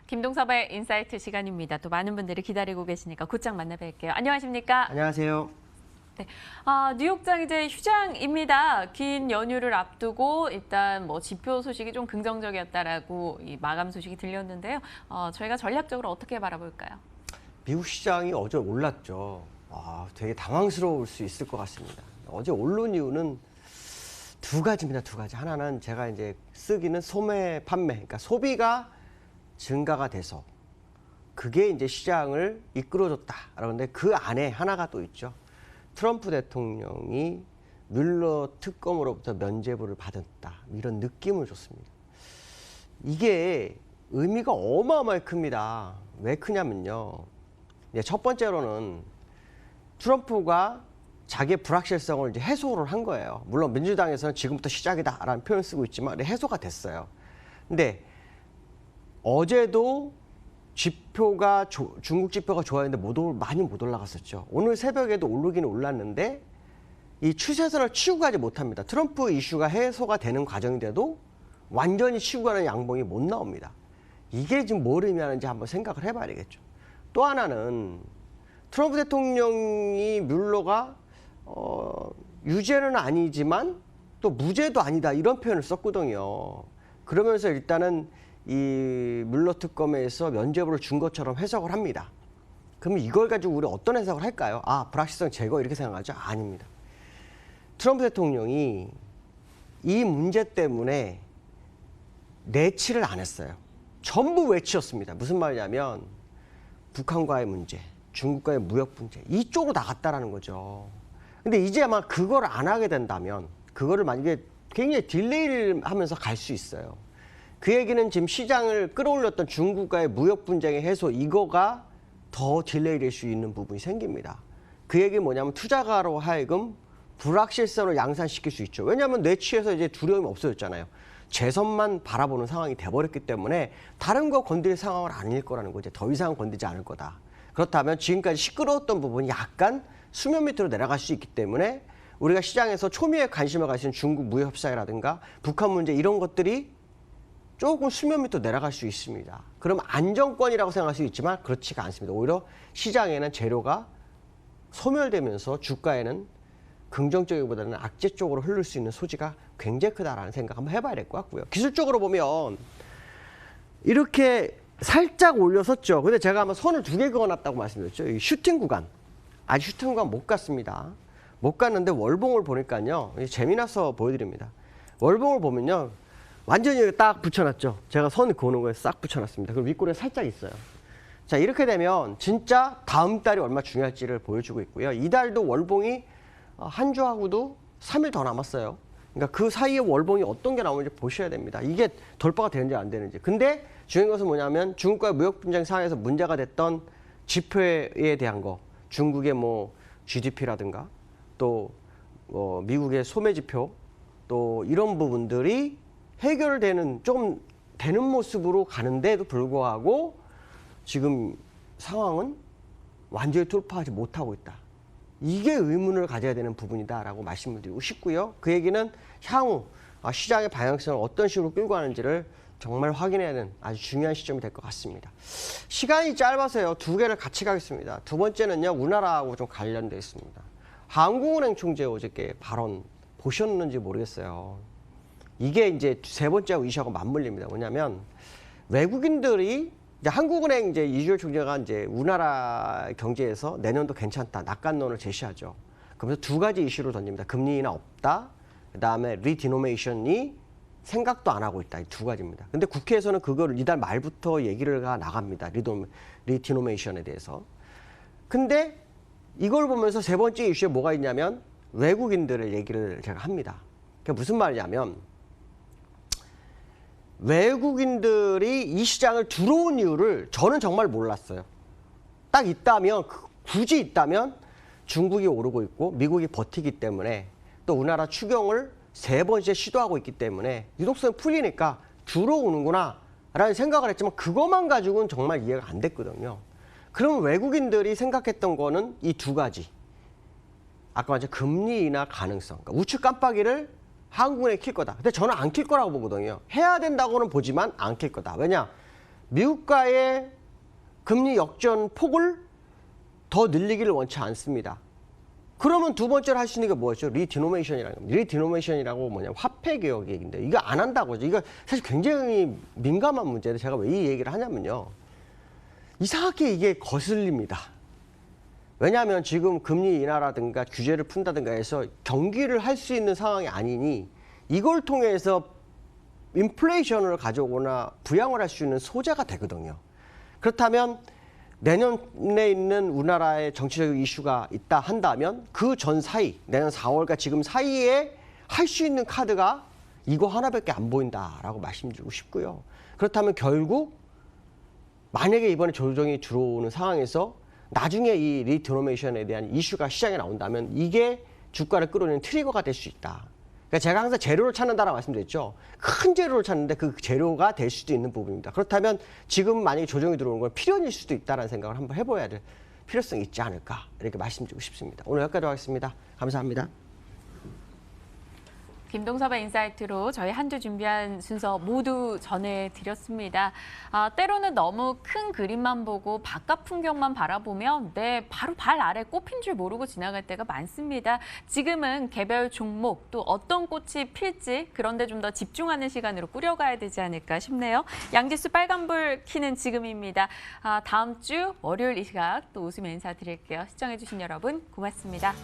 김동섭의 인사이트 시간입니다. 또 많은 분들이 기다리고 계시니까 곧장 만나뵐게요. 안녕하십니까? 안녕하세요. 네, 뉴욕장 이제 휴장입니다. 긴 연휴를 앞두고 일단 뭐 지표 소식이 좀 긍정적이었다라고 이 마감 소식이 들렸는데요. 저희가 전략적으로 어떻게 바라볼까요? 미국 시장이 어제 올랐죠. 되게 당황스러울 수 있을 것 같습니다. 어제 오른 이유는 두 가지입니다. 두 가지. 하나는 제가 이제 쓰기는 소매 판매, 그러니까 소비가 증가가 돼서 그게 이제 시장을 이끌어줬다. 그런데 그 안에 하나가 또 있죠. 트럼프 대통령이 뮬러 특검으로부터 면죄부를 받았다. 이런 느낌을 줬습니다. 이게 의미가 어마어마하게 큽니다. 왜 크냐면요. 첫 번째로는 트럼프가 자기의 불확실성을 이제 해소를 한 거예요. 물론 민주당에서는 지금부터 시작이다라는 표현을 쓰고 있지만 해소가 됐어요. 근데 어제도 지표가 중국 지표가 좋아했는데 많이 못 올라갔었죠. 오늘 새벽에도 오르기는 올랐는데 이 추세선을 치고 가지 못합니다. 트럼프 이슈가 해소가 되는 과정인데도 완전히 치고 가는 양봉이 못 나옵니다. 이게 지금 뭘 의미하는지 한번 생각을 해봐야 되겠죠. 또 하나는 트럼프 대통령이 뮬러가 유죄는 아니지만 또 무죄도 아니다 이런 표현을 썼거든요. 그러면서 일단은 이 뮬러 특검에서 면죄부를 준 것처럼 해석을 합니다. 그럼 이걸 가지고 우리 어떤 해석을 할까요? 불확실성 제거 이렇게 생각하죠? 아닙니다. 트럼프 대통령이 이 문제 때문에 내치를 안 했어요. 전부 외치였습니다. 무슨 말이냐면 북한과의 문제, 중국과의 무역 문제 이쪽으로 나갔다라는 거죠. 근데 이제 아마 그걸 안 하게 된다면 그거를 만약에 굉장히 딜레이를 하면서 갈 수 있어요. 그 얘기는 지금 시장을 끌어올렸던 중국과의 무역 분쟁의 해소 이거가 더 딜레이될 수 있는 부분이 생깁니다. 그 얘기는 뭐냐면 투자가로 하여금 불확실성을 양산시킬 수 있죠. 왜냐하면 뇌치에서 이제 두려움이 없어졌잖아요. 재선만 바라보는 상황이 돼버렸기 때문에 다른 거 건드릴 상황은 아닐 거라는 거죠. 더 이상 건드리지 않을 거다. 그렇다면 지금까지 시끄러웠던 부분이 약간 수면 밑으로 내려갈 수 있기 때문에 우리가 시장에서 초미의 관심을 가진 중국 무역 협상이라든가 북한 문제 이런 것들이 조금 수면 밑으로 내려갈 수 있습니다. 그럼 안정권이라고 생각할 수 있지만 그렇지가 않습니다. 오히려 시장에는 재료가 소멸되면서 주가에는 긍정적이보다는 악재 쪽으로 흐를 수 있는 소지가 굉장히 크다라는 생각 한번 해봐야 될 것 같고요. 기술적으로 보면 이렇게 살짝 올려섰죠. 근데 제가 아마 선을 2개 그어놨다고 말씀드렸죠. 이 슈팅 구간. 아직 슈팅 구간 못 갔습니다. 못 갔는데 월봉을 보니까요. 재미나서 보여드립니다. 월봉을 보면요. 완전히 딱 붙여놨죠. 제가 선을 그어놓은 거에 싹 붙여놨습니다. 그리고 윗골에 살짝 있어요. 자, 이렇게 되면 진짜 다음 달이 얼마나 중요할지를 보여주고 있고요. 이달도 월봉이 한 주하고도 3일 더 남았어요. 그러니까 그 사이에 월봉이 어떤 게 나오는지 보셔야 됩니다. 이게 돌파가 되는지 안 되는지. 근데 중요한 것은 뭐냐면 중국과의 무역 분쟁 상황에서 문제가 됐던 지표에 대한 거. 중국의 뭐 GDP라든가 또 미국의 소매 지표 또 이런 부분들이 해결되는 좀 되는 모습으로 가는데도 불구하고 지금 상황은 완전히 돌파하지 못하고 있다. 이게 의문을 가져야 되는 부분이다라고 말씀을 드리고 싶고요. 그 얘기는 향후 시장의 방향성을 어떤 식으로 끌고 가는지를 정말 확인해야 하는 아주 중요한 시점이 될 것 같습니다. 시간이 짧아서요. 2개를 같이 가겠습니다. 두 번째는요. 우리나라하고 좀 관련되어 있습니다. 한국은행 총재 어저께 발언 보셨는지 모르겠어요. 이게 이제 세 번째하고 이슈하고 맞물립니다. 뭐냐면 외국인들이 이제 한국은행 이제 이주열 총재가 이제 우리나라 경제에서 내년도 괜찮다 낙관론을 제시하죠. 그러면서 2가지 이슈를 던집니다. 금리 인하 없다. 그다음에 리디노메이션이 생각도 안 하고 있다. 이 2가지입니다. 근데 국회에서는 그걸 이달 말부터 얘기를 나갑니다. 리디노메이션에 대해서. 근데 이걸 보면서 세 번째 이슈에 뭐가 있냐면 외국인들의 얘기를 제가 합니다. 그게 무슨 말이냐면 외국인들이 이 시장을 들어온 이유를 저는 정말 몰랐어요. 딱 있다면 굳이 있다면 중국이 오르고 있고 미국이 버티기 때문에 또 우리나라 추경을 3번째 시도하고 있기 때문에 유독성이 풀리니까 들어오는구나 라는 생각을 했지만 그것만 가지고는 정말 이해가 안 됐거든요. 그럼 외국인들이 생각했던 거는 이 2가지. 아까 말한 금리 인하 가능성. 그러니까 우측 깜빡이를 한국은행이 킬 거다. 근데 저는 안 킬 거라고 보거든요. 해야 된다고는 보지만 안 킬 거다. 왜냐? 미국과의 금리 역전 폭을 더 늘리기를 원치 않습니다. 그러면 두 번째로 할 수 있는 게 뭐였죠? 리디노메이션이라는 겁니다. 리디노메이션이라고 뭐냐면 화폐 개혁 얘기인데 이거 안 한다고죠. 이거 사실 굉장히 민감한 문제인데 제가 왜 이 얘기를 하냐면요. 이상하게 이게 거슬립니다. 왜냐하면 지금 금리 인하라든가 규제를 푼다든가 해서 경기를 할 수 있는 상황이 아니니 이걸 통해서 인플레이션을 가져오거나 부양을 할 수 있는 소재가 되거든요. 그렇다면 내년에 있는 우리나라의 정치적 이슈가 있다 한다면 그 전 사이, 내년 4월과 지금 사이에 할 수 있는 카드가 이거 하나밖에 안 보인다라고 말씀드리고 싶고요. 그렇다면 결국 만약에 이번에 조정이 들어오는 상황에서 나중에 이 리디노메이션에 대한 이슈가 시장에 나온다면 이게 주가를 끌어내는 트리거가 될 수 있다. 그러니까 제가 항상 재료를 찾는다라고 말씀드렸죠. 큰 재료를 찾는데 그 재료가 될 수도 있는 부분입니다. 그렇다면 지금 만약에 조정이 들어오는 건 필연일 수도 있다는 생각을 한번 해봐야 될 필요성이 있지 않을까 이렇게 말씀드리고 싶습니다. 오늘 여기까지 하겠습니다. 감사합니다. 김동섭의 인사이트로 저희 한 주 준비한 순서 모두 전해드렸습니다. 때로는 너무 큰 그림만 보고 바깥 풍경만 바라보면 바로 발 아래 꽃핀 줄 모르고 지나갈 때가 많습니다. 지금은 개별 종목 또 어떤 꽃이 필지 그런데 좀 더 집중하는 시간으로 꾸려가야 되지 않을까 싶네요. 양지수 빨간불 켜는 지금입니다. 다음 주 월요일 이 시각 또 웃으며 인사드릴게요. 시청해주신 여러분 고맙습니다.